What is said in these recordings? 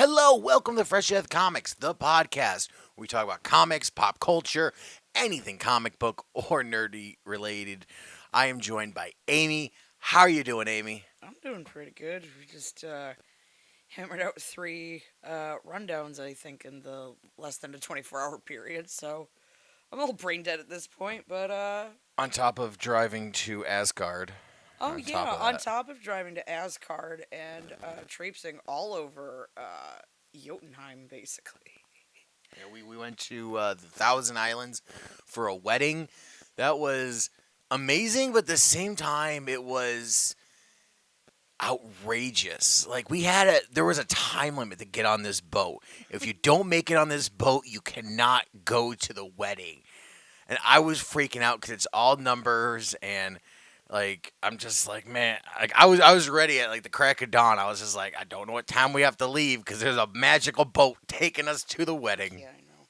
Hello, welcome to Fresh Death Comics, the podcast where we talk about comics, pop culture, anything comic book or nerdy related. I am joined by Amy. How are you doing, Amy? I'm doing pretty good. We just hammered out three rundowns, I think, in the less than a 24-hour period. So I'm a little brain dead at this point. But On top of driving to Asgard, oh on top yeah, of on that. top of driving to Asgard and traipsing all over Jotunheim, basically. Yeah, we went to the Thousand Islands for a wedding. That was amazing, but at the same time, it was outrageous. Like there was a time limit to get on this boat. If you don't make it on this boat, you cannot go to the wedding. And I was freaking out because it's all numbers and like I'm just like man, like I was ready at like the crack of dawn. I was just like I don't know what time we have to leave because there's a magical boat taking us to the wedding. Yeah, I know.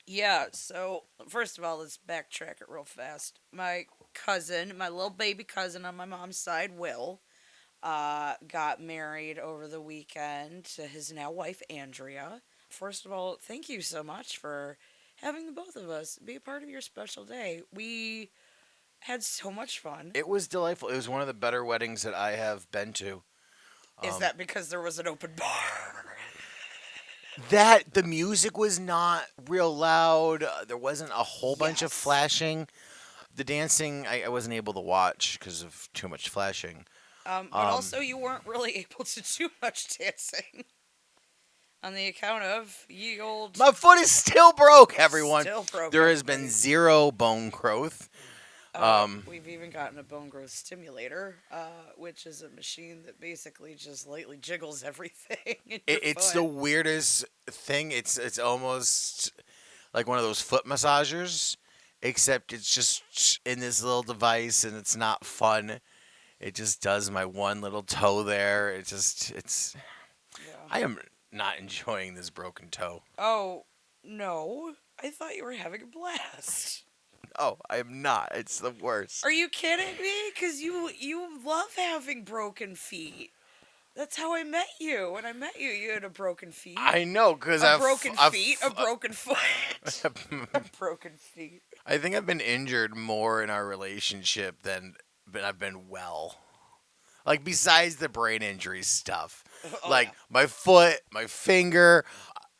Yeah. So first of all, let's backtrack it real fast. My cousin, my little baby cousin on my mom's side, Will, got married over the weekend to his now wife, Andrea. First of all, thank you so much for having the both of us be a part of your special day. We had so much fun. It was delightful. It was one of the better weddings that I have been to. Is Um, that because there was an open bar? that the music was not real loud. There wasn't a whole bunch of Yes. flashing. The dancing I wasn't able to watch because of too much flashing. But Um, also, you weren't really able to do much dancing on the account of ye old my foot is still broke, everyone. still broke. There has been Everybody. zero bone growth. We've even gotten a bone growth stimulator, which is a machine that basically just lightly jiggles everything in your It's the foot. weirdest thing. It's almost like one of those foot massagers, except it's just in this little device and it's not fun. It just does my one little toe there. It's Yeah. I am not enjoying this broken toe. Oh no! I thought you were having a blast. Oh, I am not. It's the worst. Are you kidding me? Cause you love having broken feet. That's how I met you. When I met you, you had a broken feet, I know because a broken feet, a broken foot, a broken feet. I think I've been injured more in our relationship than I've been well. Like besides the brain injury stuff, Oh like yeah, my foot, my finger,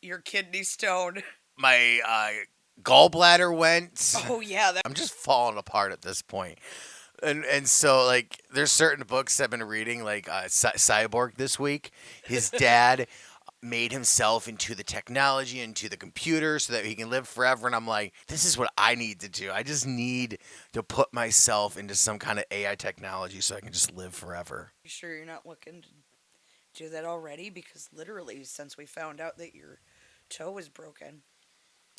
your kidney stone. my gallbladder went. Oh yeah, that. I'm just falling apart at this point. And so like there's certain books I've been reading like Cyborg this week. His dad made himself into the technology, into the computer so that he can live forever and I'm like this is what I need to do. I just need to put myself into some kind of AI technology so I can just live forever. You sure you're not looking to do that already? Because literally, since we found out that your toe was broken,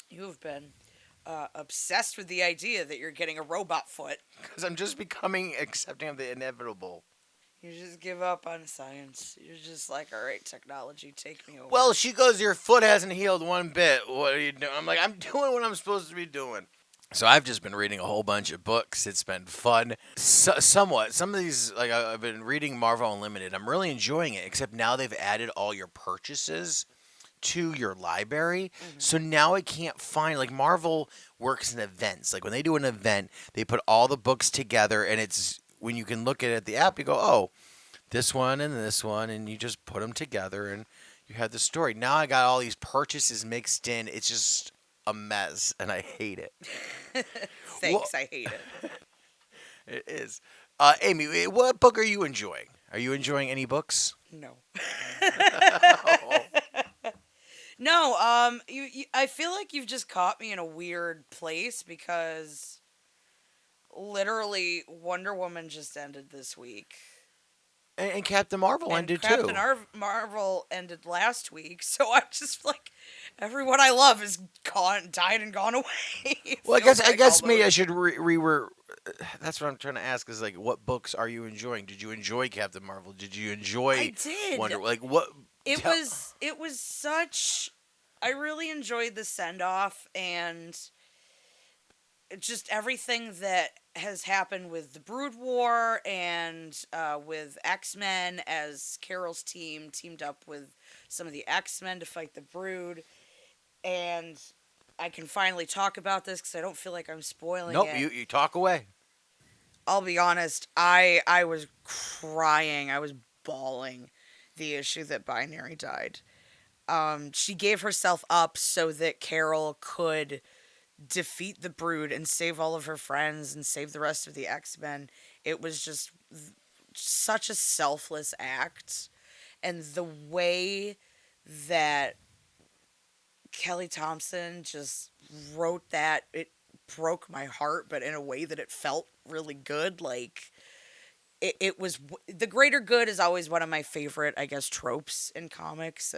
you have been obsessed with the idea that you're getting a robot foot. Because I'm just becoming accepting of the inevitable. You just give up on science. You're just like, all right, technology, take me over. Well, she goes, your foot hasn't healed one bit. What are you doing? I'm like, I'm doing what I'm supposed to be doing. So I've just been reading a whole bunch of books. It's been fun, somewhat. Some of these, like I've been reading Marvel Unlimited. I'm really enjoying it. Except now they've added all your purchases to your library. Hmm. So now I can't find like Marvel works in events. Like when they do an event, they put all the books together, and it's when you can look at the app, you go, oh, this one, and you just put them together, and you have the story. Now I got all these purchases mixed in. It's just a mess, and I hate it. Well, Thanks, I hate it. it is. Amy, what book are you enjoying? Are you enjoying any books? No. Oh. No, I feel like you've just caught me in a weird place because literally Wonder Woman just ended this week. And Captain Marvel And ended too. Marvel ended last week, so I'm just like, everyone I love is gone, died, and gone away. It Well, feels I like guess maybe I almost. should that's what I'm trying to ask is like, what books are you enjoying? Did you enjoy Captain Marvel? Did you I enjoy did. Wonder? Like what? It Tell, was it was such. I really enjoyed the send off and just everything that has happened with the Brood War and with X Men as Carol's team teamed up with some of the X-Men to fight the Brood, and I can finally talk about this because I don't feel like I'm spoiling Nope, it. you talk away. I'll be honest, I was crying. I was bawling the issue that Binary died. She gave herself up so that Carol could defeat the Brood and save all of her friends and save the rest of the X-Men. It was just such a selfless act, and the way that Kelly Thompson just wrote that, it broke my heart, but in a way that it felt really good. Like it was the greater good is always one of my favorite, I guess, tropes in comics,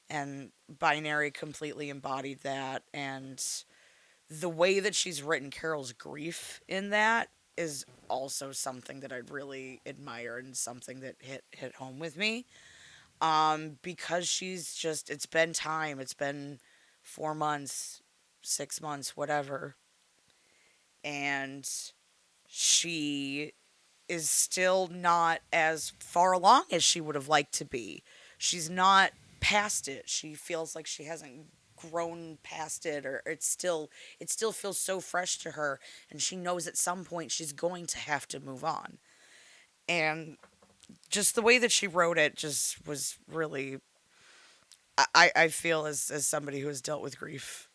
and Binary completely embodied that. And the way that she's written Carol's grief in that is also something that I really admire and something that hit home with me. Because she's just, it's been time. It's been 4 months, 6 months, whatever, and she is still not as far along as she would have liked to be. She's not past it. She feels like she hasn't grown past it, or it still feels so fresh to her, and she knows at some point she's going to have to move on. And just the way that she wrote it just was really, I feel as somebody who has dealt with grief,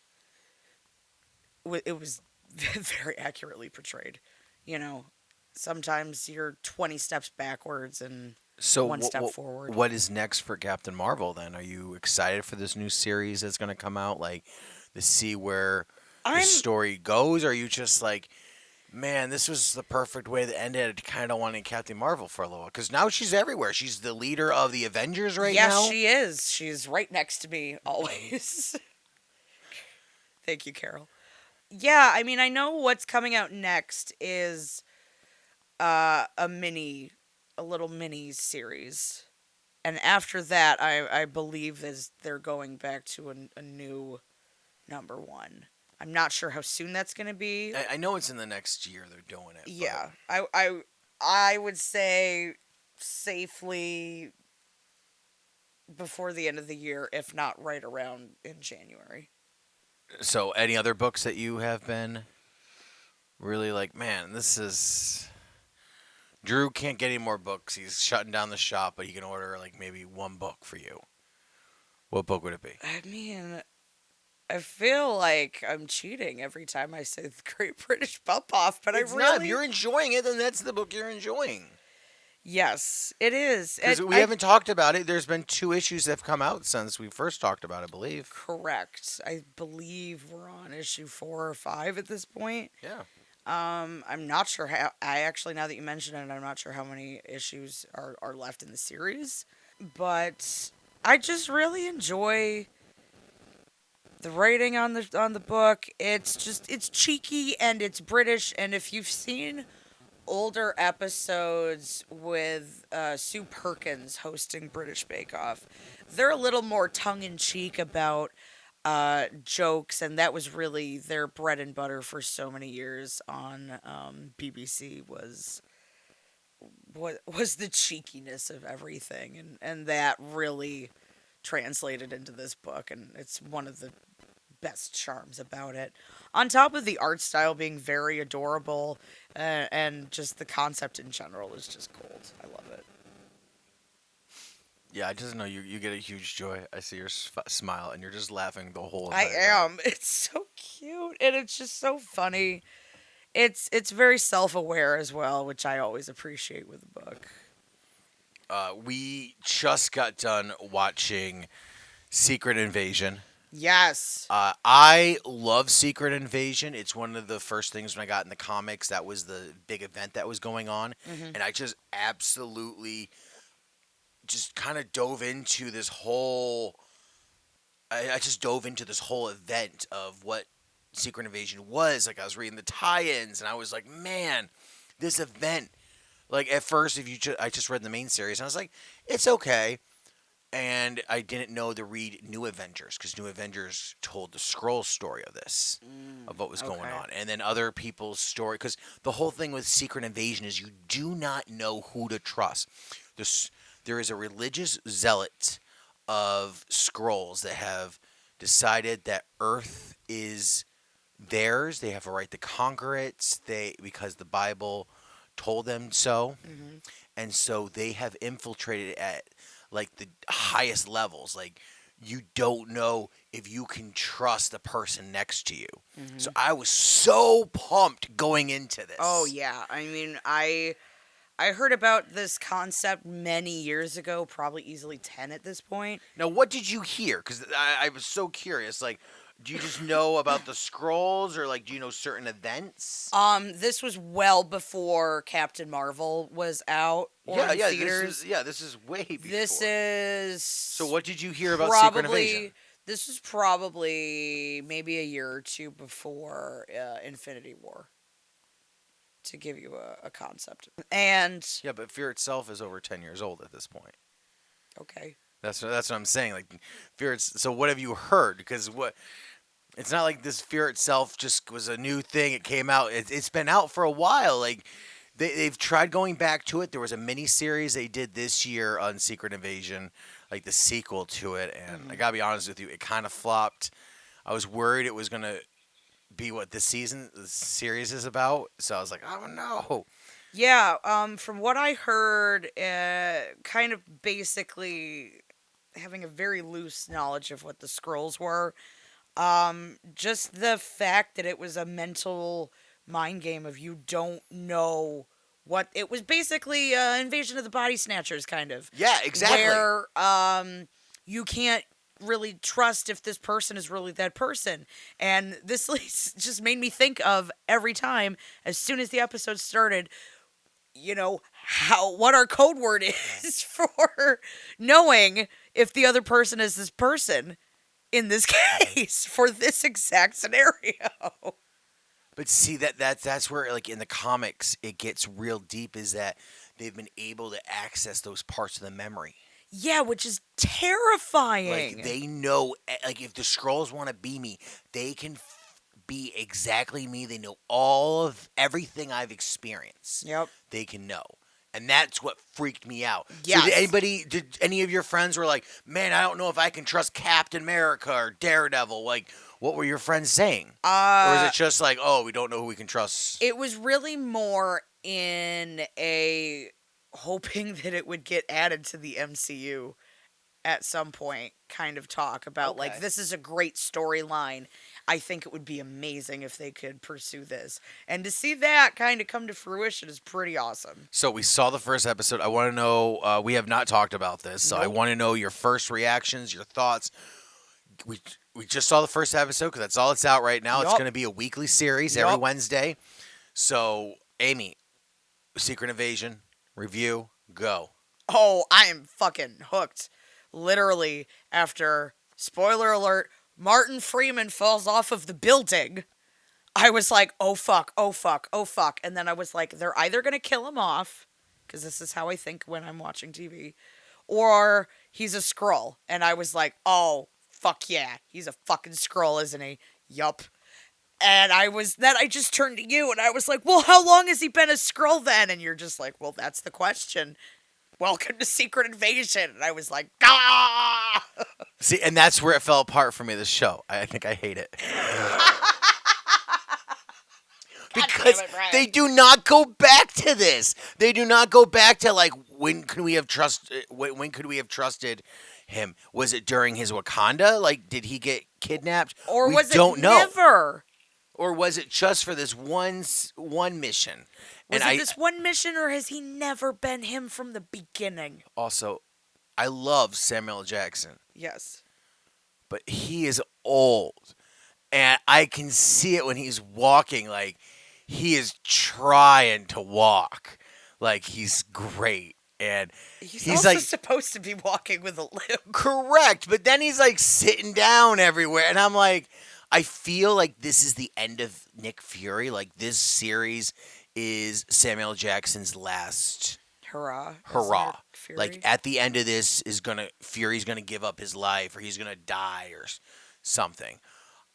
it was very accurately portrayed. You know, sometimes you're 20 steps backwards and So, one step forward. what is next for Captain Marvel then? Are you excited for this new series that's going to come out? Like, to see where the I'm story goes? Or are you just like, man, this was the perfect way to end it? I kind of wanted Captain Marvel for a little while. Because now she's everywhere. She's the leader of the Avengers right Yes, now. she is. She's right next to me always. Thank you, Carol. Yeah, I mean, I know what's coming out next is a a little mini series, and after that, I believe is they're going back to a new number one. I'm not sure how soon that's going to be. I know it's in the next year they're doing it, but Yeah, I would say safely before the end of the year, if not right around in January. so any other books that you have been really like, man, this is Drew can't get any more books. He's shutting down the shop, but he can order like maybe one book for you. What book would it be? I mean, I feel like I'm cheating every time I say the Great British Bump Off, but I It's not. If really, you're enjoying it, then that's the book you're enjoying. yes, it is. Because we haven't talked about it. There's been 2 issues that have come out since we first talked about it, I believe. Correct. I believe we're on issue 4 or 5 at this point. Yeah. I'm not sure how. I actually, now that you mention it, I'm not sure how many issues are left in the series. But I just really enjoy the writing on the book. It's cheeky and it's British. And if you've seen older episodes with Sue Perkins hosting British Bake Off, they're a little more tongue in cheek about jokes, and that was really their bread and butter for so many years on BBC was the cheekiness of everything, and that really translated into this book, and it's one of the best charms about it. On top of the art style being very adorable, and just the concept in general is just gold. I love it. Yeah, I just know you get a huge joy. I see your smile, and you're just laughing the whole I entire time. am. It's so cute and it's just so funny. It's very self-aware as well, which I always appreciate with a book. We just got done watching Secret Invasion. Yes. I love Secret Invasion. It's one of the first things when I got in the comics. That was the big event that was going on, Hmm. and I just absolutely just kind of dove into this whole. I just dove into this whole event of what Secret Invasion was. Like I was reading the tie-ins, and I was like, man, this event. Like at first, if you I just read the main series, and I was like, it's okay. And I didn't know to read New Avengers because New Avengers told the scroll story of this, of what was going Okay. on, and then other people's story. Because the whole thing with Secret Invasion is you do not know who to trust. This, there is a religious zealot of Skrulls that have decided that Earth is theirs. They have a right to conquer it. They because the Bible told them so, Mm-hmm. and so they have infiltrated at like the highest levels. Like you don't know if you can trust the person next to you. So Mm-hmm. I was so pumped going into Oh this. yeah. I mean, I heard about this concept many years ago, probably easily 10 at this point. Now, what did you hear? Because I was so curious. Like, do you just know about the scrolls, or like, do you know certain events? This was well before Captain Marvel was out or Yeah, in yeah. This is theaters. this is way This before. So, is what did you hear about Secret probably Invasion? this was probably maybe a year or two before Infinity War, to give you a concept. And Yeah, but Fear itself is over 10 years old at this point. okay, That's what I'm saying. Like, Fear. So, what have you heard? Because what it's not like this Fear itself just was a new thing. It came out. It's been out for a while. Like they've tried going back to it. There was a mini series they did this year on Secret Invasion, like the sequel to it. And I hmm gotta be honest with you, it kind of flopped. I was worried it was gonna be what the series is about. So I was like, oh no. yeah. From what I heard, kind of basically having a very loose knowledge of what the scrolls were. Just the fact that it was a mental mind game of you don't know what it was, basically invasion of the body snatchers kind of, Yeah, exactly. where you can't really trust if this person is really that person. And this just made me think of every time as soon as the episode started, how what our code word is for knowing if the other person is this person in this case for this exact scenario. But see that's where like in the comics it gets real deep is that they've been able to access those parts of the memory. Yeah, which is Like terrifying. they know, like if the scrolls want to be me, they can be exactly me. They know all of everything I've experienced. Yep. They can know, and that's what freaked me out. So Yes. did any of your friends were like, man, I don't know if I can trust Captain America or Daredevil? Like, what were your friends saying? Or is Uh it just like, oh, we don't know who we can trust? it was really more in a hoping that it would get added to the MCU at some point kind of talk about, like, Okay. this is a great storyline. I think it would be amazing if they could pursue this. And to see that kind of come to fruition is pretty awesome. So we saw the first episode. I want to know. We have not talked about this, so I Nope. want to know your first reactions, your thoughts. We we just saw the first episode because that's all it's out right now. It's Yup. going to be a weekly series every Yup. Wednesday. So Amy, Secret Invasion review go. Oh, I am fucking hooked. Literally, after, spoiler alert, Martin Freeman falls off of the building, I was like, oh fuck, oh fuck, oh fuck. And then I was like, they're either going to kill him off, because this is how I think when I'm watching TV, or he's a Skrull. And I was like, oh, fuck yeah, he's a fucking Skrull, isn't he? Yup. And I just turned to you and I was like, well, how long has he been a Skrull then? And you're just like, well, that's the question. Welcome to Secret Invasion. And I was like, ah! See, and that's where it fell apart for me. This show, I think I hate it God because damn it, Brian. they do not go back to this. They do not go back to like when could we have trust? When could we have trusted him? Was it during his Wakanda? Like, did he get kidnapped? Or We was it don't know. never? Or was it just for this one mission? Was And it this one mission, or has he never been him from the beginning? also I love Samuel Jackson, Yes. but he is old, and I can see it when he's walking. Like he is trying to walk, like he's great, and He's he's also like supposed to be walking with a limp. correct, but then he's like sitting down everywhere, and I'm like, I feel like this is the end of Nick Fury. Like this series is Samuel Jackson's last Hurrah. hurrah. Fury. Like at the end of this is Fury's gonna give up his life or he's gonna die or something.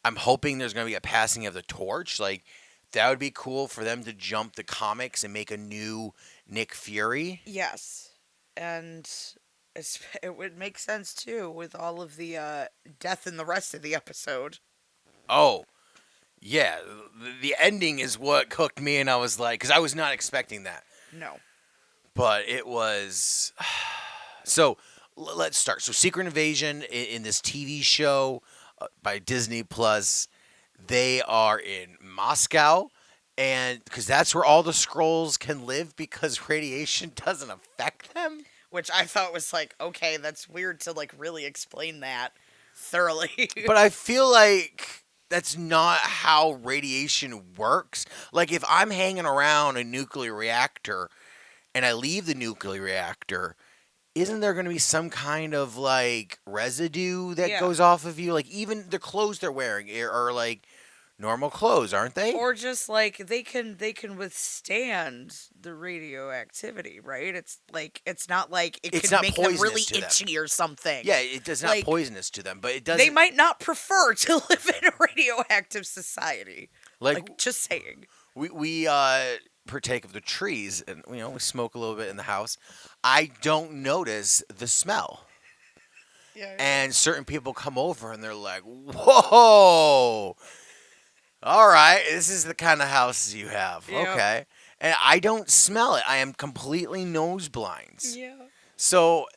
I'm hoping there's gonna be a passing of the torch. Like that would be cool for them to jump the comics and make a new Nick Fury. Yes. And It would make sense too with all of the death in the rest of the episode. Oh, yeah. The ending is what cooked me, and I was like, because I was not expecting that. No. But it was. So let's start. So, Secret Invasion in this TV show by Disney Plus, they are in Moscow. And because that's where all the scrolls can live because radiation doesn't affect them. Which I thought was like, okay, that's weird to like really explain that thoroughly. But I feel like that's not how radiation works. Like if I'm hanging around a nuclear reactor and I leave the nuclear reactor, isn't there going to be some kind of like residue that Yeah. goes off of you? Like even the clothes they're wearing are like normal clothes, aren't they? Or just like they can withstand the radioactivity, right? It's like it's not like it It's could not make them really poisonous to them. itchy or something. Yeah, it does not Like, poisonous to them, but it doesn't. They might not prefer to live in a radioactive society. like Just saying. we partake of the trees, and we smoke a little bit in the house. I don't notice the smell. Yeah. And certain people come over and they're like, "Whoa, all right, this is the kind of houses you have, Yep. okay?" And I don't smell it. I am completely nose blinds. Yeah. So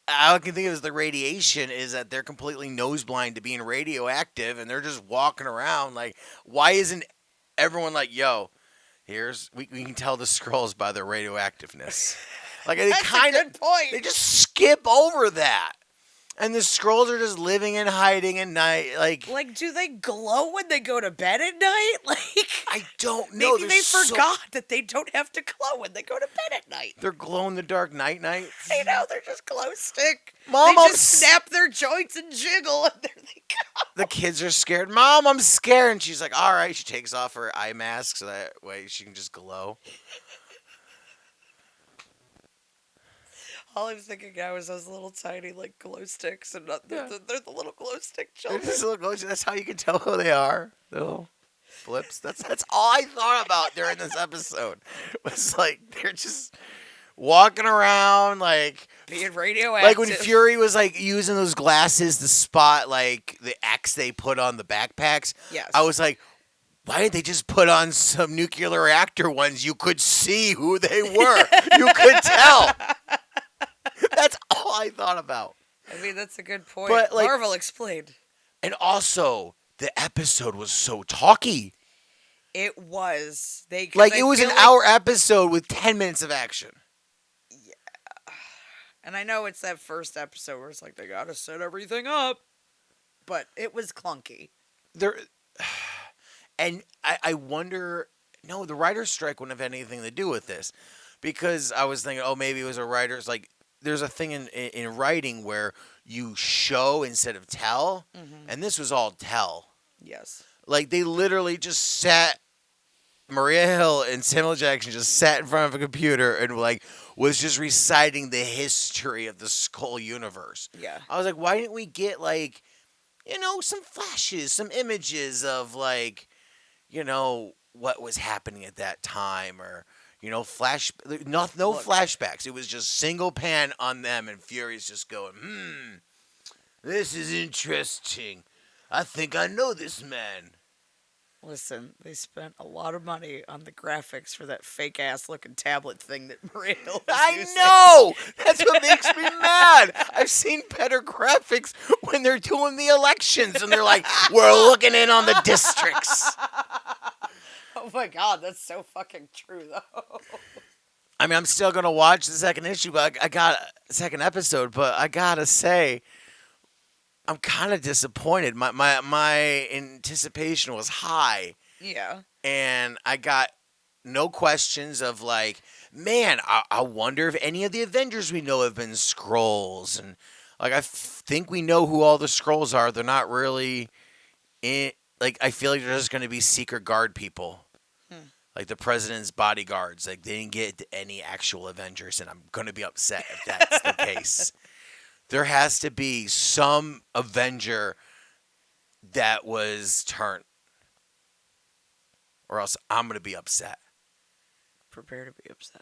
all I can think of is the radiation is that they're completely nose blind to being radioactive, and they're just walking around like, why isn't everyone like, "Yo, we can tell the scrolls by their radioactiveness." Like they That's kind a of good point. they just skip over that. And the scrolls are just living and hiding at night. Like, do they glow when they go to bed at night? Like, I don't know. maybe they forgot that they don't have to glow when they go to bed at night. They're glow in the dark nights. I know, they're just glow stick. Mom, they I'm just snap their joints and jiggle, and there they go. The kids are scared. "Mom, I'm scared." And she's like, "All right." She takes off her eye mask so that way she can just glow. All I was thinking now is those little tiny like glow sticks, and Yeah. they're the little glow stick They're children. just little glows. That's how you can tell who they are. The little flips. That's all I thought about during this episode. Was like they're just walking around like Being radioactive. Like when Fury was like using those glasses to spot like the X they put on the backpacks. Yes. I was like, why didn't they just put on some nuclear reactor ones? You could see who they were. You could tell. That's all I thought about. I mean, that's a good point. But, like- Marvel explained. And also, the episode was so talky. It was. They Like I it was feel an like- hour episode with 10 minutes of action. And I know it's that first episode where it's like they gotta set everything up, but it was clunky. There, and I wonder. No, the writer's strike wouldn't have anything to do with this, because I was thinking, oh, maybe it was a writer's like. There's a thing in writing where you show instead of tell, and this was all tell. Yes. Like they literally just sat. Maria Hill and Samuel Jackson just sat in front of a computer and like was just reciting the history of the Skull universe. Yeah. I was like, why didn't we get like, some flashes, some images of like, what was happening at that time, or no Look. flashbacks. It was just single pan on them, and Fury's just going, this is interesting. I think I know this man. Listen, they spent a lot of money on the graphics for that fake ass looking tablet thing that Maria Hill was I using. know! That's what makes me mad. I've seen better graphics when they're doing the elections and they're like, we're looking in on the districts. Oh my god, that's so fucking true though. I mean, I'm still going to watch the second issue, but I got a second episode, but I got to say, I'm kind of disappointed. My anticipation was high, Yeah. and I got no questions of like, man, I wonder if any of the Avengers we know have been Skrulls, and like I think we know who all the Skrulls are. They're not really in. Like I feel like they're just going to be secret guard people, like the president's bodyguards. Like they didn't get any actual Avengers, and I'm going to be upset if that's the case. There has to be some Avenger that was turned, or else I'm going to be upset. Prepare to be upset.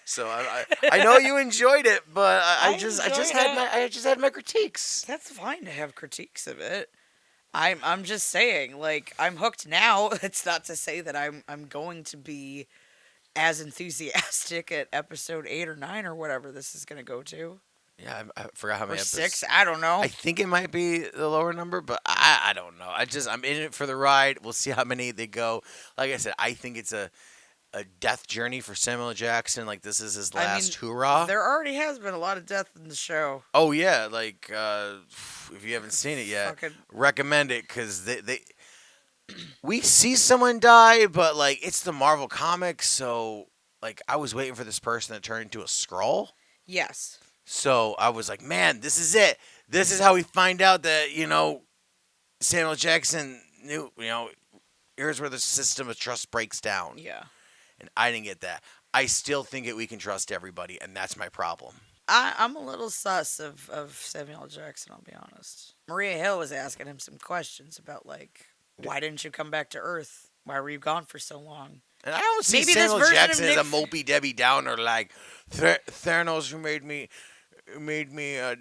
So I know you enjoyed it, but I enjoyed it. I just had my critiques. That's fine to have critiques of it. I'm just saying, like, I'm hooked now. It's not to say that I'm going to be as enthusiastic at episode 8 or 9 or whatever this is going to go to, Yeah, I forgot how or many six. episodes. I don't know. I think it might be the lower number, but I don't know. I'm in it for the ride. We'll see how many they go. Like I said, I think it's a death journey for Samuel Jackson. Like this is his I mean, last hurrah. there already has been a lot of death in the show. Oh yeah, like if you haven't seen it yet, Fucking recommend it because they we see someone die, but like it's the Marvel comics, so like I was waiting for this person to turn into a Skrull. yes, So I was like, man, this is it. This is how we find out that Samuel Jackson knew. Here's where the system of trust breaks down, yeah. and I didn't get that. I still think that we can trust everybody, and that's my problem. I'm a little sus of Samuel Jackson. I'll be honest. Maria Hill was asking him some questions about like, why didn't you come back to Earth? Why were you gone for so long? And I don't see Maybe this Samuel version of Jackson as Nick a mopey Debbie Downer like Thanos who made me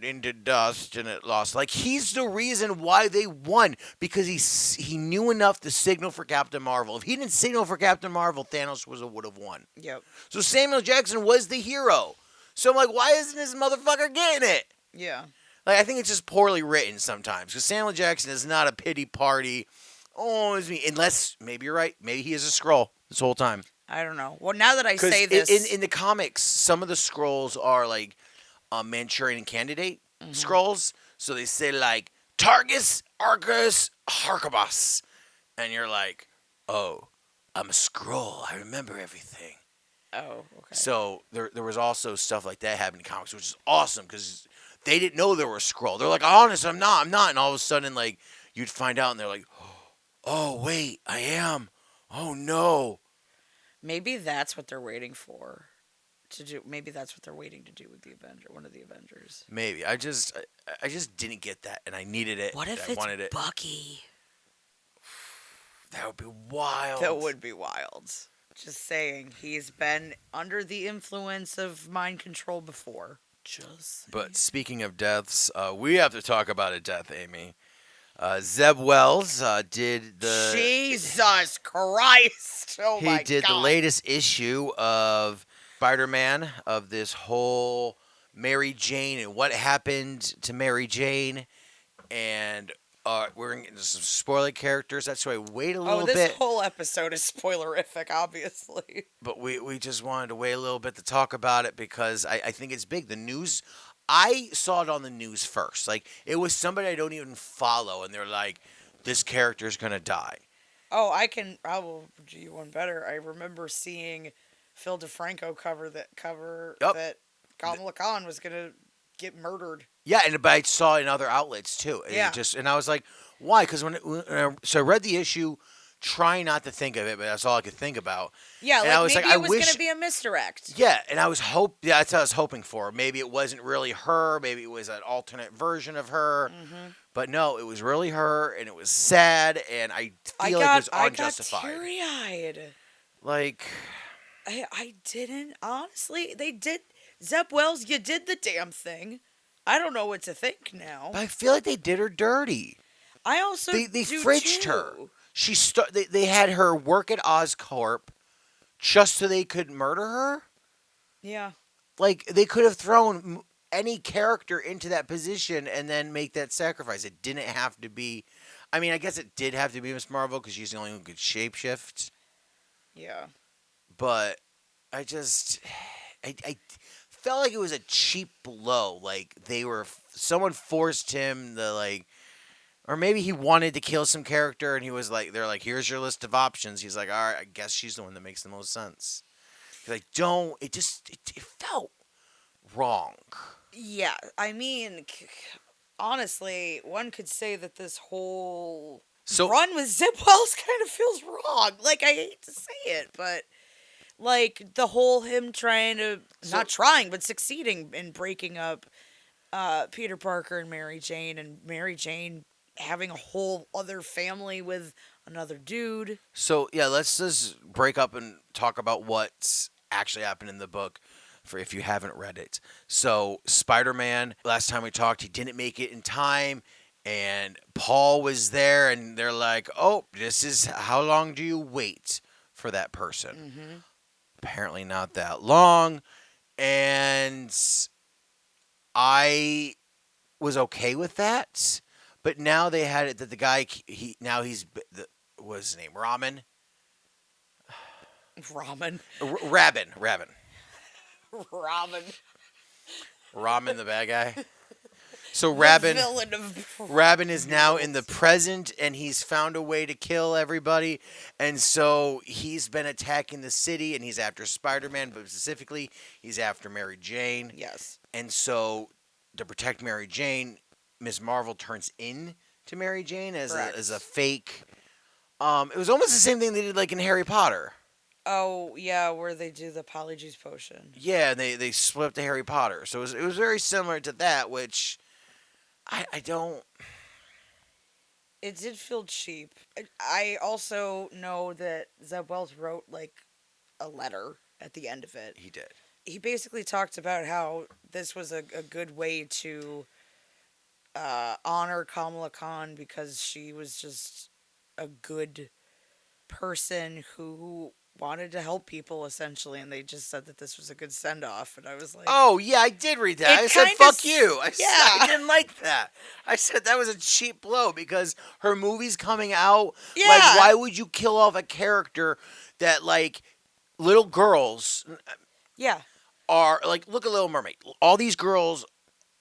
into dust and it lost. Like he's the reason why they won because he knew enough to signal for Captain Marvel. If he didn't signal for Captain Marvel, Thanos would have won. Yep. So Samuel Jackson was the hero. So I'm like, why isn't this motherfucker getting it? Yeah. Like I think it's just poorly written sometimes because Samuel Jackson is not a pity party. Oh, it's me. Unless maybe you're right. Maybe he is a Skrull this whole time. I don't know. Well, now that I Because say this, in the comics, some of the scrolls are like Manchurian candidate scrolls. So they say like Targus, Arcus, Harkabas. And you're like, oh, I'm a scroll. I remember everything. oh, okay. So there was also stuff like that happening in comics, which is awesome because they didn't know there were a scroll. They're like, honest, I'm not. And all of a sudden, like, you'd find out and they're like, oh, wait, I am. Oh, no. Maybe that's what they're waiting for to do. Maybe that's what they're waiting to do with the Avenger, one of the Avengers. Maybe. I just didn't get that, and I needed it. What if I it's wanted it. Bucky? That would be wild. That would be wild. Just saying, he's been under the influence of mind control before. Just. But speaking of deaths, we have to talk about a death, Amy. Zeb Wells did the. Jesus Christ! Oh my God! He did the latest issue of Spider-Man of this whole Mary Jane and what happened to Mary Jane, and we're gonna get into some spoiler characters. That's why I wait a little this bit. whole episode is spoilerific, obviously. But we just wanted to wait a little bit to talk about it because I think it's big. The news. I saw it on the news first. Like it was somebody I don't even follow, and they're like, "This character's gonna die." Oh, I will do you one better. I remember seeing Phil DeFranco cover Yup. that Kamala Khan was gonna get murdered. Yeah, but I saw it in other outlets too. And Yeah. and I was like, "Why?" Because so I read the issue, trying not to think of it, but that's all I could think about. Yeah, And like I was maybe like, it I was wish- gonna be a misdirect. Yeah, and I was yeah, that's what I was hoping for. Maybe it wasn't really her. Maybe it was an alternate version of her. But no, it was really her, and it was sad, and I feel like it was unjustified. I got teary-eyed. Like, I didn't honestly. They did. Zeb Wells, you did the damn thing. I don't know what to think now. but I feel like they did her dirty. I also They do fridged too. her. They had her work at Oscorp just so they could murder her. Yeah. Like they could have thrown any character into that position and then make that sacrifice. It didn't have to be. I mean, I guess it did have to be Miss Marvel because she's the only one who could shapeshift. Yeah. But I felt like it was a cheap blow. Like someone forced him to like. Or maybe he wanted to kill some character, and he was like, "They're like, here's your list of options." He's like, "All right, I guess she's the one that makes the most sense." Like, don't. It felt wrong. Yeah. I mean, honestly, one could say that this whole run with Zeb Wells kind of feels wrong. Like, I hate to say it, but like the whole him trying to not trying but succeeding in breaking up Peter Parker and Mary Jane having a whole other family with another dude. So yeah, let's just break up and talk about what's actually happened in the book. for if you haven't read it. So Spider-Man, last time we talked, he didn't make it in time, and Paul was there, and they're like, "Oh, this is how long do you wait for that person?" Mm-hmm. Apparently not that long, and I was okay with that. But now they had it that the guy what's his name? Ramen. Rabin. Ramen. Ramen, the bad guy. So The villain of Rabin is now in the noodles. present, and he's found a way to kill everybody. And so he's been attacking the city, and he's after Spider-Man, but specifically, he's after Mary Jane. Yes. And so to protect Mary Jane, Miss Marvel turns in to Mary Jane as Correct. a fake. It was almost the same thing they did like in Harry Potter. Oh yeah, where they do the polyjuice potion. Yeah, and they split up the Harry Potter. So it was very similar to that, which I don't. It did feel cheap. I also know that Zeb Wells wrote like a letter at the end of it. He did. He basically talked about how this was a good way to honor Kamala Khan because she was just a good person who wanted to help people essentially, and they just said that this was a good send off, and I was like, Oh yeah, I did read that. It I said, kinda "Fuck you." I yeah. didn't like that. I said that was a cheap blow because her movie's coming out. Like, Yeah. why would you kill off a character that like little girls Yeah. are like? Look at Little Mermaid. All these girls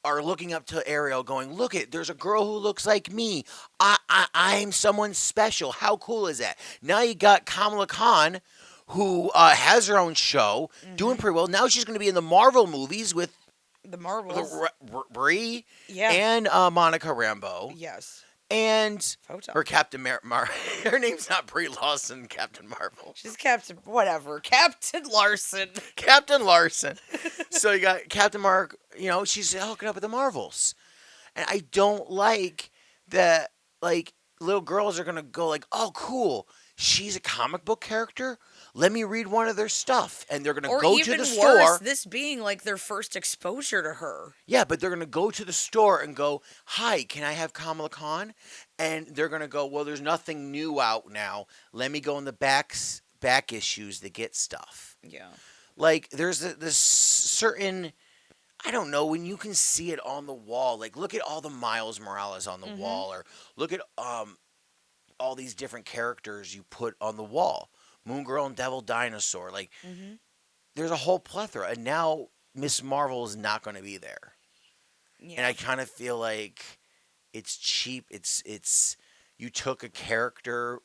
are looking up to Ariel, going, "Look it, there's a girl who looks like me. I'm someone special. How cool is that?" Now you got Kamala Khan, who has her own show, doing Hmm. pretty well. Now she's going to be in the Marvel movies with The Marvels. Brie Yeah. and Monica Rambeau Yes. and Photon. her Captain her name's not Brie Larson, Captain Marvel. She's Captain whatever. Captain Larson. Captain Larson. So you got Captain Mark, she's hooking up with the Marvels. And I don't like that like little girls are gonna go like, "Oh cool, she's a comic book character. Let me read one of their stuff." And they're gonna Or go to even the worse, store. this being like their first exposure to her. Yeah, but they're gonna go to the store and go, "Hi, can I have Kamala Khan?" And they're gonna go, "Well, there's nothing new out now. Let me go in the back issues to get stuff." Yeah. Like there's this certain, I don't know, when you can see it on the wall. Like look at all the Miles Morales on the Mhm. wall, or look at all these different characters you put on the wall. Moon Girl and Devil Dinosaur. Like Mhm. there's a whole plethora, and now Miss Marvel is not going to be there. And Yeah. I kind of feel like it's cheap. It's you took a character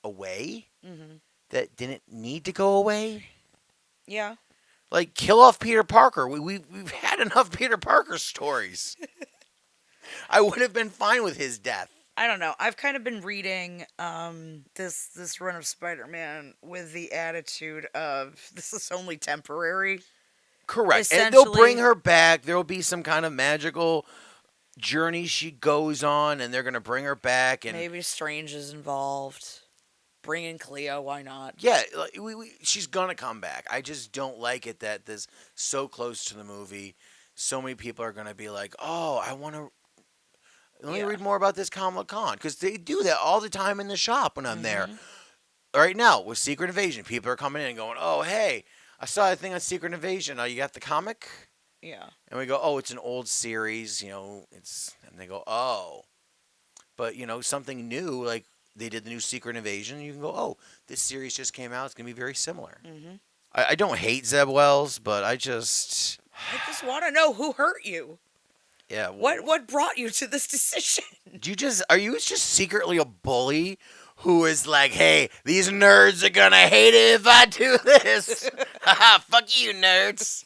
away Mhm. that didn't need to go away. Yeah. Like kill off Peter Parker. We've had enough Peter Parker stories. I would have been fine with his death. I don't know. I've kind of been reading this run of Spider-Man with the attitude of this is only temporary. Correct. And they'll bring Essentially, her back. There'll be some kind of magical journey she goes on, and they're going to bring her back. And maybe Strange is involved. Bring in Cleo, why not? yeah, like, she's going to come back. I just don't like it that this so close to the movie. So many people are going to be like, "Oh, I want to. Let me Yeah. read more about this Kamala Khan," because they do that all the time in the shop when I'm there. Mhm. Right now with Secret Invasion, people are coming in and going, "Oh, hey, I saw a thing on Secret Invasion. Oh, you got the comic?" Yeah. And we go, "Oh, it's an old series. It's." And they go, "Oh." But something new, like they did the new Secret Invasion. You can go, "Oh, this series just came out. It's gonna be very similar." Mhm. I don't hate Zeb Wells, but I just, I just want to know who hurt you. yeah. What brought you to this decision? Do you are you just secretly a bully who is like, "Hey, these nerds are gonna hate it if I do this." Haha, fuck you, nerds.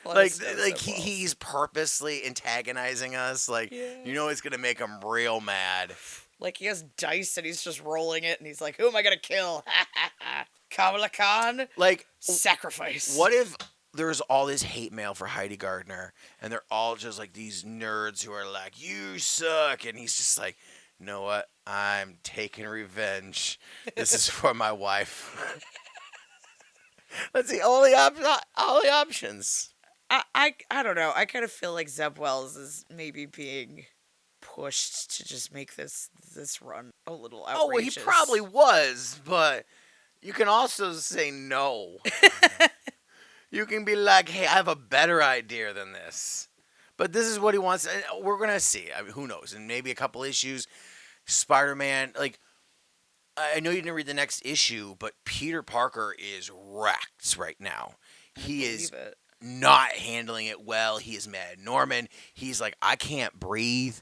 Let Like us know, like Zeb Wells. he's purposely antagonizing us. Like Yeah. it's gonna make him real mad. Like he has dice and he's just rolling it and he's like, who am I gonna kill? Kamala Khan? Like, Sacrifice. what if there's all this hate mail for Heidi Gardner, and they're all just like these nerds who are like, "You suck," and he's just like, "You know what? I'm taking revenge. This is for my wife." That's the only options. I don't know. I kind of feel like Zeb Wells is maybe being pushed to just make this run a little Oh, well, he probably outrageous. was, but you can also say no. You can be like, hey, I have a better idea than this. But this is what he wants. And we're going to see. I mean, who knows? And maybe a couple issues. Spider Man, like, I know you didn't read the next issue, but Peter Parker is wrecked right now. I He is believe it. not handling it well. He is mad at Norman. He's like, I can't breathe.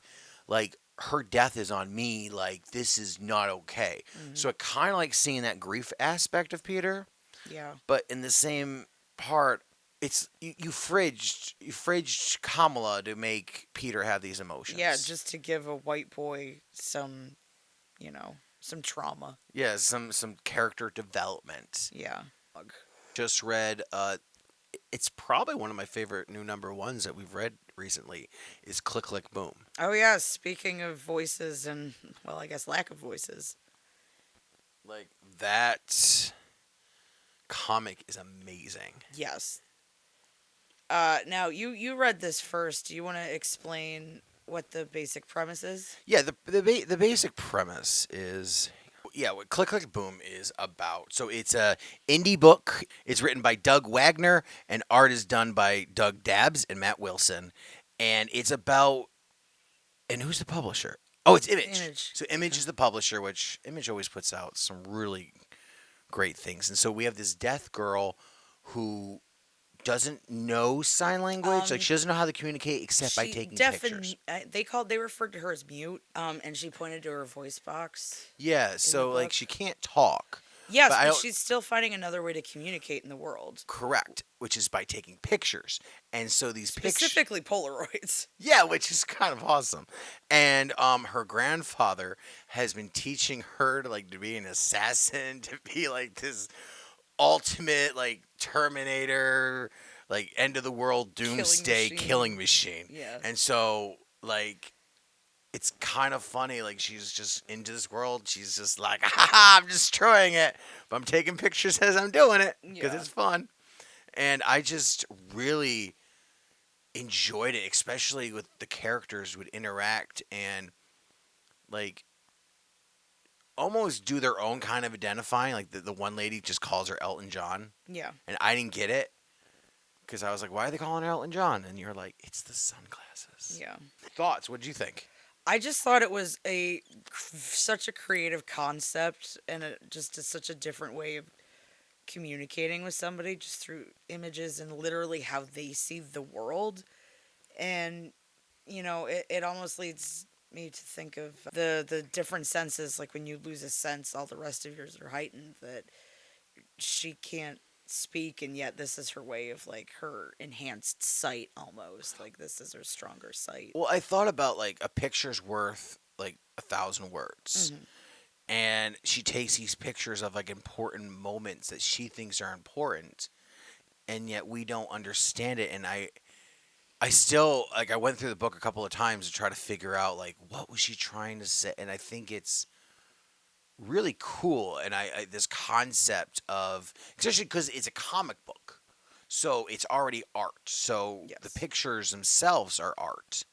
Like, her death is on me. Like, this is not okay. Hmm. So I kind of like seeing that grief aspect of Peter, Yeah. but in the same part, it's you fridged Kamala to make Peter have these Yeah, emotions. just to give a white boy some, some trauma. Yeah, some character development. Yeah. Ugh. Just read it's probably one of my favorite new number ones that we've read recently is Click Click Boom. Oh yeah, speaking of voices and well, I guess lack of voices. Like that comic is amazing. Yes. Now you read this first. Do you want to explain what the basic premise is? Yeah, the basic premise is yeah, what Click Click Boom is about. So it's a indie book. It's written by Doug Wagner and art is done by Doug Dabbs and Matt Wilson. And it's about and who's the publisher? Oh, it's Image. Image. So Image Okay. is the publisher, which Image always puts out some really great things. And so we have this deaf girl who doesn't know sign language. Like Um, she doesn't know how to communicate except by she taking definitely pictures. they referred to her as mute. And she pointed to her voice box Yeah, in the so like book. she can't talk. Yes, But I but don't she's still finding another way to communicate in the world, correct, which is by taking pictures. And so these pictures specifically Polaroids. yeah, which is kind of awesome. And her grandfather has been teaching her to be an assassin, to be like this ultimate like Terminator, like end of the world doomsday Machine. killing machine. Yeah. And so like it's kind of funny. Like she's just into this world. She's just like, ha, I'm destroying it, but I'm taking pictures as I'm doing it because Yeah. it's fun. And I just really enjoyed it, especially with the characters would interact and like almost do their own kind of identifying. Like the one lady just calls her Elton John, Yeah. and I didn't get it because I was like, why are they calling her Elton John? And you're like, it's the sunglasses. Yeah. Thoughts? What did you think? I just thought it was such a creative concept and just such a different way of communicating with somebody just through images and literally how they see the world. And it almost leads me to think of the different senses, like when you lose a sense, all the rest of yours are heightened, that she can't speak, and yet this is her way of like her enhanced sight, almost like this is her stronger sight. Well, I thought about like a picture's worth like 1,000 words. Hmm. And she takes these pictures of like important moments that she thinks are important, and yet we don't understand it. And I still like I went through the book a couple of times to try to figure out like what was she trying to say, and I think it's really cool. And I this concept of especially because it's a comic book, so it's already art. So the Yes. pictures themselves are art.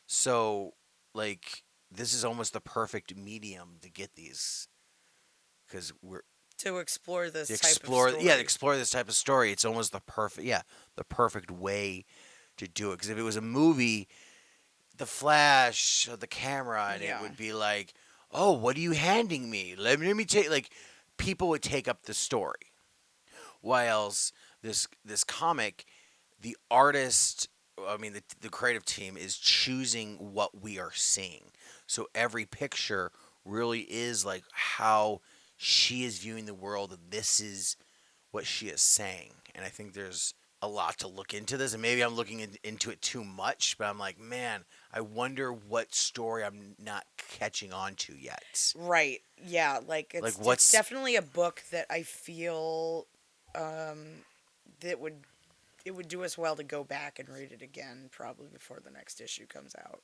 So like this is almost the perfect medium to get these because we're To explore this to type of explore story. yeah to explore this type of story. It's almost the perfect way to do it. Because if it was a movie, the flash of the camera and it Yeah. would be like, oh, what are you handing me? Let me take like people would take up the story. Whilst this comic, the artist, I mean the creative team is choosing what we are seeing. So every picture really is like how she is viewing the world, and this is what she is saying. And I think there's a lot to look into this, and maybe I'm looking into it too much, but I'm like, man, I wonder what story I'm not catching on to yet. Right. Yeah. Like Like it's what's definitely a book that I feel that it would do us well to go back and read it again, probably before the next issue comes out.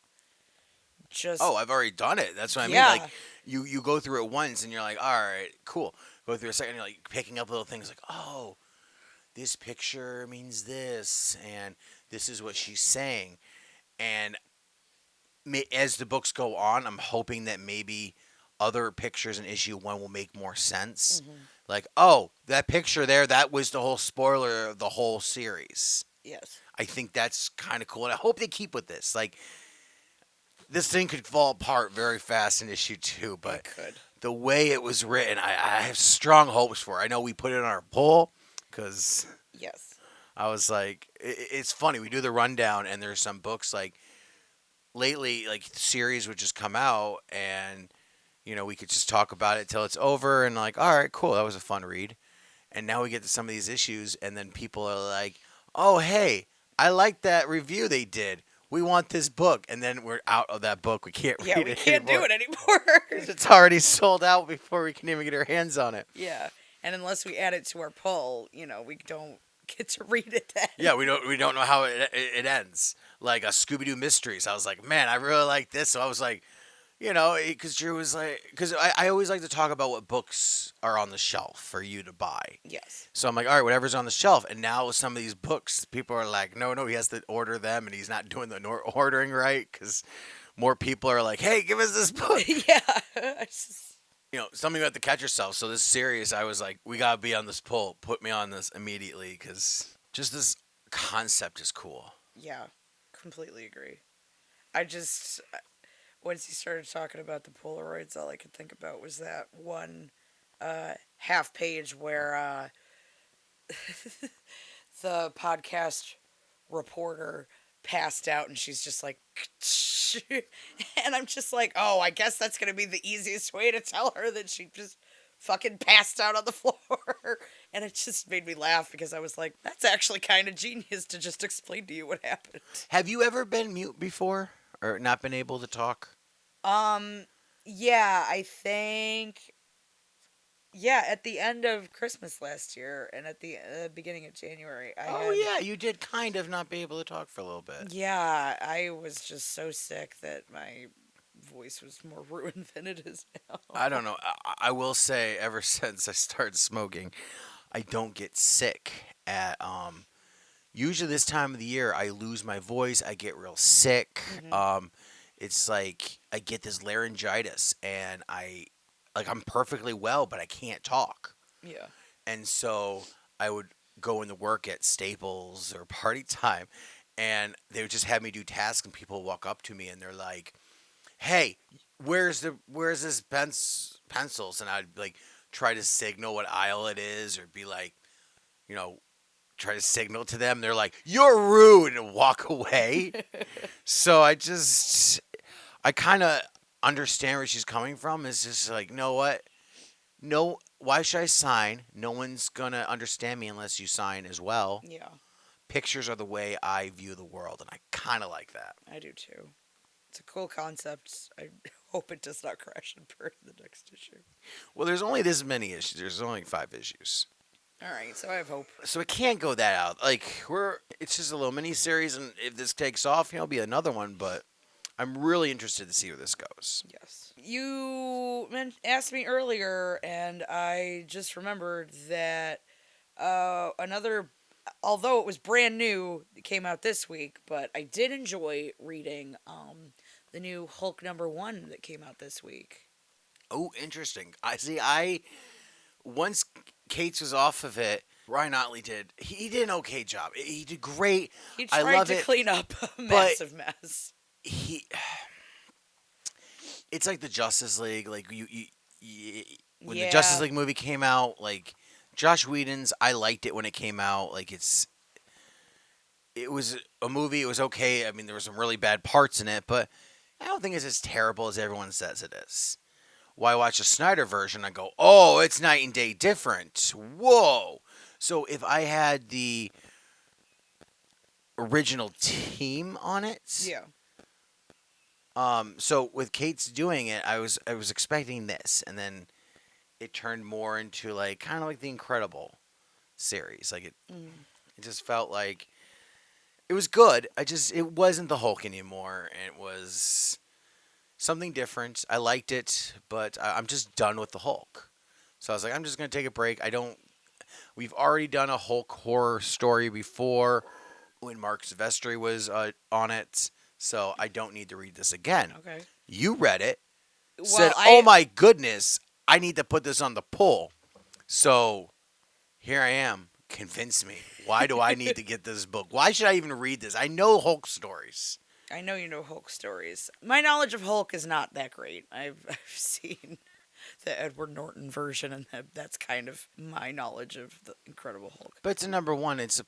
Just oh, I've already done it. That's what I mean. yeah. Like you go through it once and you're like, all right, cool. Go through a second, you're like picking up little things like, oh, this picture means this, and this is what she's saying. And as the books go on, I'm hoping that maybe other pictures in issue one will make more sense. Hmm. Like, oh, that picture there, that was the whole spoiler of the whole series. Yes, I think that's kind of cool. And I hope they keep with this. Like, this thing could fall apart very fast in issue two, it but could. the way it was written, I have strong hopes for it. I know we put it on our poll because Yes. I was like, it's funny. We do the rundown, and there's some books like lately, like series would just come out, and we could just talk about it till it's over, and like, all right, cool, that was a fun read. And now we get to some of these issues, and then people are like, oh, hey, I like that review they did. We want this book, and then we're out of that book. We can't Yeah, read we it can't do anymore. it anymore. 'Cause it's already sold out before we can even get our hands on it. Yeah, and unless we add it to our poll, we don't get to read it then. Yeah, we don't know how it ends. Like a Scooby Doo Mysteries, I was like, man, I really like this. So I was like, because Drew was like, because I always like to talk about what books are on the shelf for you to buy. Yes. So I'm like, all right, whatever's on the shelf. And now with some of these books, people are like, no, he has to order them, and he's not doing the ordering right because more people are like, hey, give us this book. Yeah. I just- Something you have to catch yourself. So this series, I was like, we gotta be on this poll. Put me on this immediately because just this concept is cool. yeah, completely agree. I just once he started talking about the Polaroids, all I could think about was that one half page where the podcast reporter passed out and she's just like and I'm just like, oh, I guess that's gonna be the easiest way to tell her that she just fucking passed out on the floor. And it just made me laugh because I was like, that's actually kind of genius to just explain to you what happened. Have you ever been mute before or not been able to talk? um yeah, I think, yeah, at the end of Christmas last year and at the beginning of January, I Oh had. yeah, you did kind of not be able to talk for a little bit. Yeah, I was just so sick that my voice was more ruined than it is now. I don't know. I will say, ever since I started smoking, I don't get sick at usually this time of the year I lose my voice, I get real sick. Hmm. It's like I get this laryngitis and I'm perfectly well but I can't talk. Yeah. And so I would go into work at Staples or Party Time and they would just have me do tasks and people would walk up to me and they're like, "Hey, where's this pencils?" And I'd like try to signal what aisle it is or be like, you know, try to signal to them. They're like, "You're rude," and walk away. So I kind of understand where she's coming from. It's just like, you know what? No, why should I sign? No one's gonna understand me unless you sign as well. Yeah, Pictures are the way I view the world, and I kind of like that. I do too. It's a cool concept. I hope it does not crash and burn in the next issue. Well, there's only this many issues. There's only 5 issues. All right, so I have hope. So it can't go that out. Like it's just a little mini series, and if this takes off, it'll be another one. But I'm really interested to see where this goes. Yes. You asked me earlier, and I just remembered that another, although it was brand new, it came out this week, but I did enjoy reading the new Hulk #1 that came out this week. Oh, interesting. I see. I once Cates was off of it. Ryan Otley did. He did an okay job. He did great. He I tried love to it, clean up a massive mess. he. It's like the Justice League. Like when the Justice Yeah. League movie came out, like Josh Whedon's. I liked it when it came out. Like it was a movie. It was okay. I mean, there were some really bad parts in it, but I don't think it's as terrible as everyone says it is. Why watch a Snyder version and go, oh, it's night and day different. Whoa. So if I had the original team on it, Yeah. so with Kate's doing it, I was expecting this, and then it turned more into like kind of like the Incredible series. Like Mm. it just felt like it was good. It wasn't the Hulk anymore, and it was something different. I liked it, but I'm just done with the Hulk. So I was like, I'm just gonna take a break. I don't. We've already done a Hulk horror story before when Mark Silvestri was on it, so I don't need to read this again. Okay. You read it, said, Well, "Oh I my goodness, I need to put this on the pull." So here I am. Convince me. Why do I need to get this book? Why should I even read this? I know Hulk stories. I know you know Hulk stories. My knowledge of Hulk is not that great. I've seen the Edward Norton version, and that's kind of my knowledge of the Incredible Hulk. But it's a number one. It's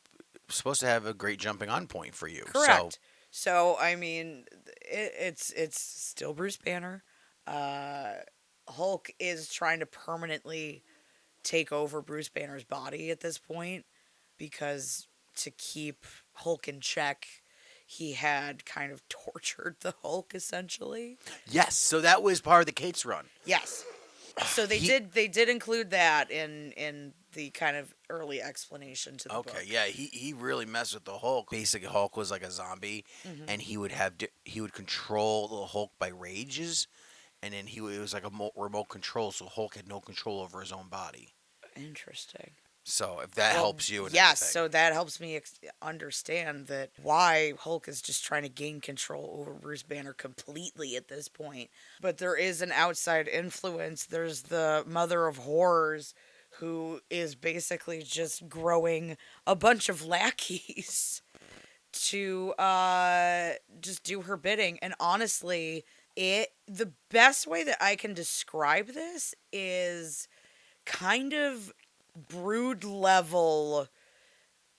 supposed to have a great jumping on point for you. So Correct. So I mean, it's still Bruce Banner. Uh, Hulk is trying to permanently take over Bruce Banner's body at this point because to keep Hulk in check, he had kind of tortured the Hulk essentially. yes, so that was part of the Kate's run. Yes. So He- they did include that in the kind of early explanation to the Okay, book. yeah, he really messed with the Hulk. Basically, Hulk was like a zombie, and he would he would control the Hulk by rages, and then it was like a remote control, so Hulk had no control over his own body. Interesting. So if that Well, helps you, and yes, everything. so that helps me understand that why Hulk is just trying to gain control over Bruce Banner completely at this point. But there is an outside influence. There's the Mother of Horrors, who is basically just growing a bunch of lackeys to just do her bidding. And honestly, the best way that I can describe this is kind of brood level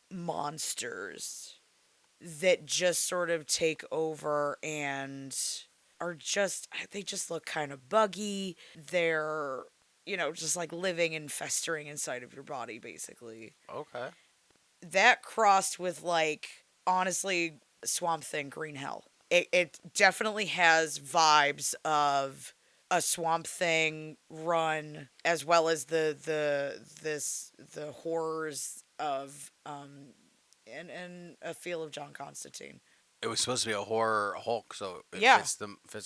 monsters that just sort of take over and are just they just look kind of buggy. They're just like living and festering inside of your body basically. Okay. That crossed with like honestly Swamp Thing Green Hell. It definitely has vibes of a Swamp Thing run as well as the horrors of and a feel of John Constantine. It was supposed to be a horror Hulk, so it Yeah. fits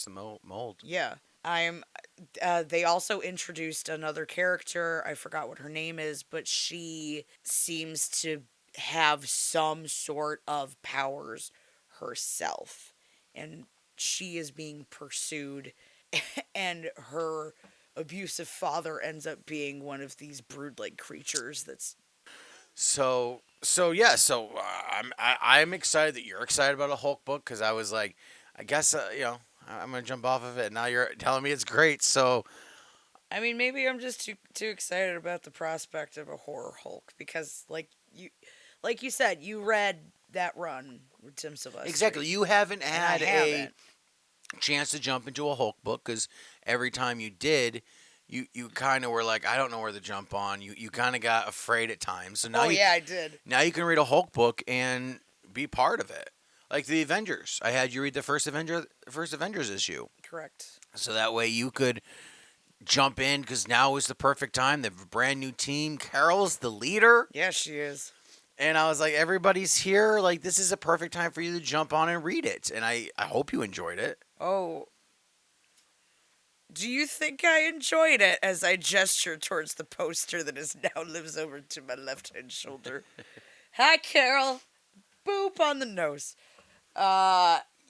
the mold. Yeah. I am they also introduced another character. I forgot what her name is, but she seems to have some sort of powers herself. And she is being pursued and her abusive father ends up being one of these brood-like creatures that's So yeah, I'm excited that you're excited about a Hulk book because I was like, I guess I'm gonna jump off of it. Now you're telling me it's great. So I mean, maybe I'm just too excited about the prospect of a horror Hulk because, like you said, you read that run with Tim Silvestri. exactly, you haven't And I had a haven't. chance to jump into a Hulk book because every time you did, you kind of were like, I don't know where to jump on. You kind of got afraid at times. So now Oh yeah, I did. now you can read a Hulk book and be part of it. Like the Avengers, I had you read the first Avengers issue, Correct. so that way you could jump in because now is the perfect time. They have a brand new team. Carol's the leader, Yeah, she is. and I was like, everybody's here. Like this is a perfect time for you to jump on and read it. And I hope you enjoyed it. Oh, do you think I enjoyed it as I gestured towards the poster that is now lives over to my left hand shoulder? Hi, Carol. Boop on the nose.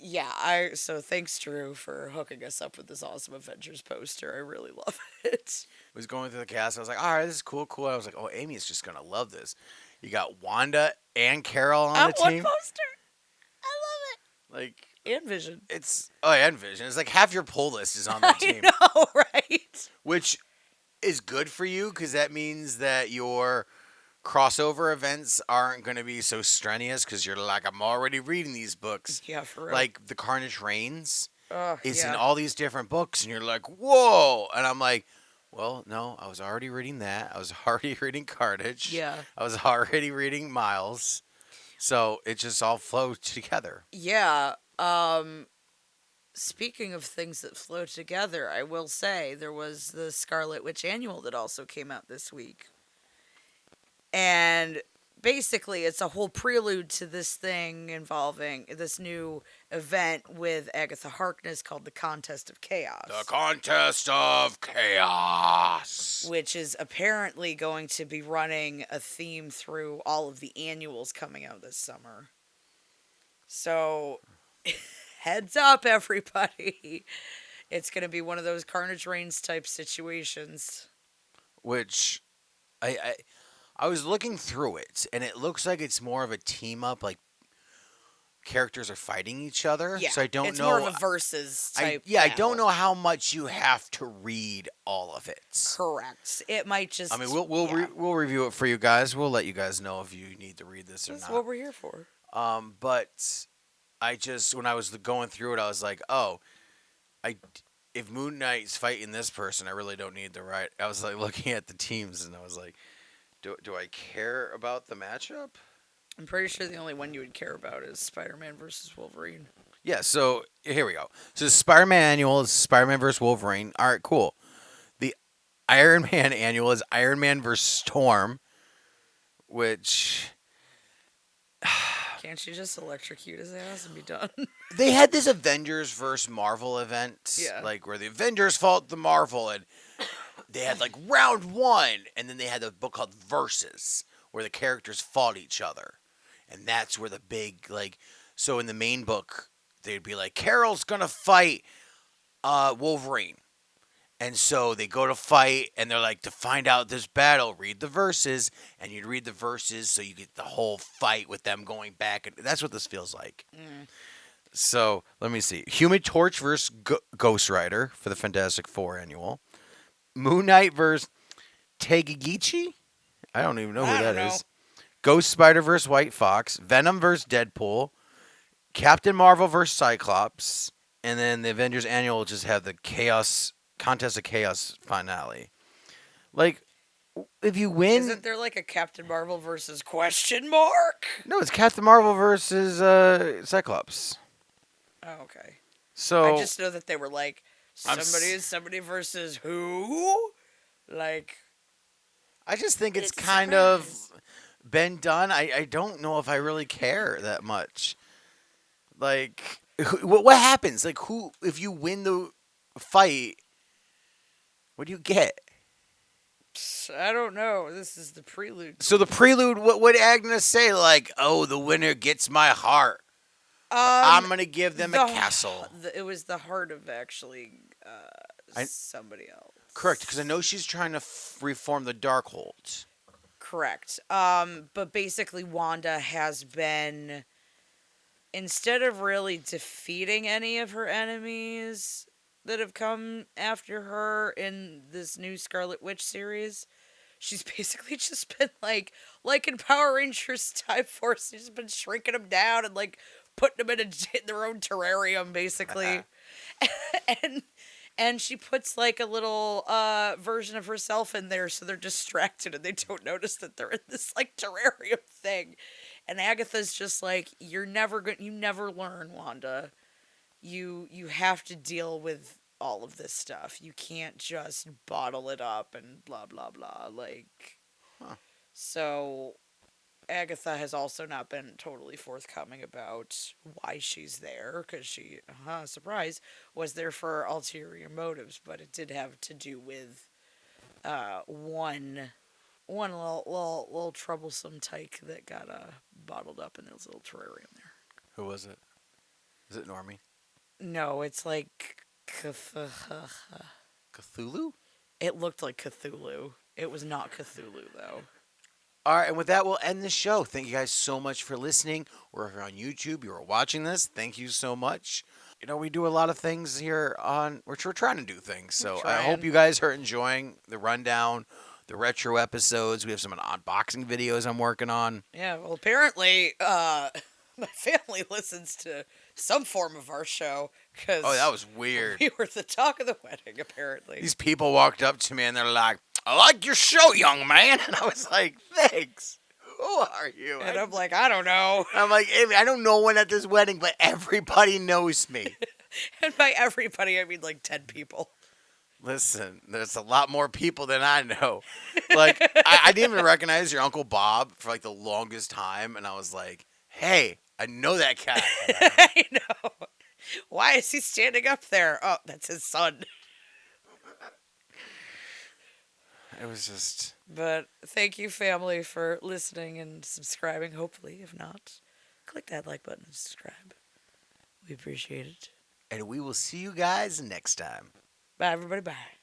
Yeah, so thanks Drew for hooking us up with this awesome Avengers poster. I really love it. Was going through the cast. I was like, all right, this is cool. I was like, oh, Amy is just gonna love this. You got Wanda and Carol on the One team. poster. I Like love it. And Vision. and Vision. It's like half your pull list is on the team, I know, right? which is good for you because that means that your crossover events aren't going to be so strenuous because you're like, I'm already reading these books. Yeah, for real. Like the Carnage Reigns is in yeah. all these different books, and you're like, whoa! And I'm like, well, no, I was already reading that. I was already reading Carnage. Yeah. I was already reading Miles. So it just all flows together. Yeah. Speaking of things that flow together, I will say there was the Scarlet Witch Annual that also came out this week. And basically, it's a whole prelude to this thing involving this new event with Agatha Harkness called the Contest of The Chaos, Contest of Chaos. which is apparently going to be running a theme through all of the annuals coming out this summer. So, heads up, everybody. It's going to be one of those Carnage Reigns type situations. Which I was looking through it, and it looks like it's more of a team up, like characters are fighting each other. Yeah, So I don't it's know. more of a versus type. I battle. don't know how much you have to read all of it. Correct. It might just. I mean, we'll review it for you guys. We'll let you guys know if you need to read this or That's not. what we're here for. But I just when I was going through it, I was like, oh, if Moon Knight's fighting this person, I really don't need to write. I was like looking at the teams, and I was like, do I care about the matchup? I'm pretty sure the only one you would care about is Spider-Man versus Wolverine. Yeah, so here we go. So the Spider-Man annual is Spider-Man versus Wolverine. All right, cool. The Iron Man annual is Iron Man versus Storm, which Can't you just electrocute his ass and be done? they had this Avengers versus Marvel event, Yeah. like where the Avengers fought the Marvel, and they had like round one, and then they had a book called Versus, where the characters fought each other, and that's where the big like. So in the main book, they'd be like, Carol's gonna fight Wolverine. And so they go to fight, and they're like, to find out this battle, read the verses, and you'd read the verses so you get the whole fight with them going back. And that's what this feels like. Mm. So let me see. Human Torch versus Ghost Rider for the Fantastic Four annual. Moon Knight versus Tagegichi? I don't even know who I that don't is. Ghost Spider versus White Fox. Venom versus Deadpool. Captain Marvel versus Cyclops. And then the Avengers annual will just have the Contest of Chaos finale. Like, if you win. Isn't there like a Captain Marvel versus question mark? No, it's Captain Marvel versus Cyclops. Oh, okay. So I just know that they were like I'm somebody versus who? Like I just think it's It's a kind surprise. of been done. I don't know if I really care that much. Like, what happens? Like, who if you win the fight? What do you get? I don't know. This is the prelude. So the prelude. What would Agnes say? Like, oh, the winner gets my heart. I'm gonna give them a castle. It was the heart of actually I- somebody else. Correct, because I know she's trying to reform the Darkhold. Correct. But basically, Wanda has been, instead of really defeating any of her enemies that have come after her in this new Scarlet Witch series, she's basically just been like in Power Rangers Time Force, she's been shrinking them down and like putting them in their own terrarium, basically. and and she puts like a little version of herself in there so they're distracted and they don't notice that they're in this like terrarium thing. And Agatha's just like, you never learn, Wanda. You have to deal with all of this stuff. You can't just bottle it up and blah blah blah. Like, Huh. so Agatha has also not been totally forthcoming about why she's there, because she, surprise, was there for ulterior motives, but it did have to do with one little troublesome tyke that got bottled up in his little terrarium there. Who was it? Is it Normie? No, it's like Cthulhu? it looked like Cthulhu. It was not Cthulhu though. All right, and with that, we'll end the show. Thank you guys so much for listening. Or if you're on YouTube, you are watching this, thank you so much. You know, we do a lot of things here on, we're trying to do things. So I hope trying. you guys are enjoying the rundown, the retro episodes. We have some unboxing videos I'm working on. Yeah, well, apparently, my family listens to some form of our show because Oh, that was weird. we were the talk of the wedding. Apparently, These people walked up to me and they're like, I like your show, young man. And I was like, thanks. Who are you? and I'm like, I don't know. I'm like, "Amy, I don't know one at this wedding, but everybody knows me. And by everybody, I mean like 10 people. Listen, there's a lot more people than I know. Like, I didn't even recognize your Uncle Bob for like the longest time, and I was like, hey, I know that cat. I know. Why is he standing up there? Oh, that's his son. It was just. But thank you, family, for listening and subscribing. Hopefully, if not, click that like button and subscribe. We appreciate it. And we will see you guys next time. Bye, everybody. Bye.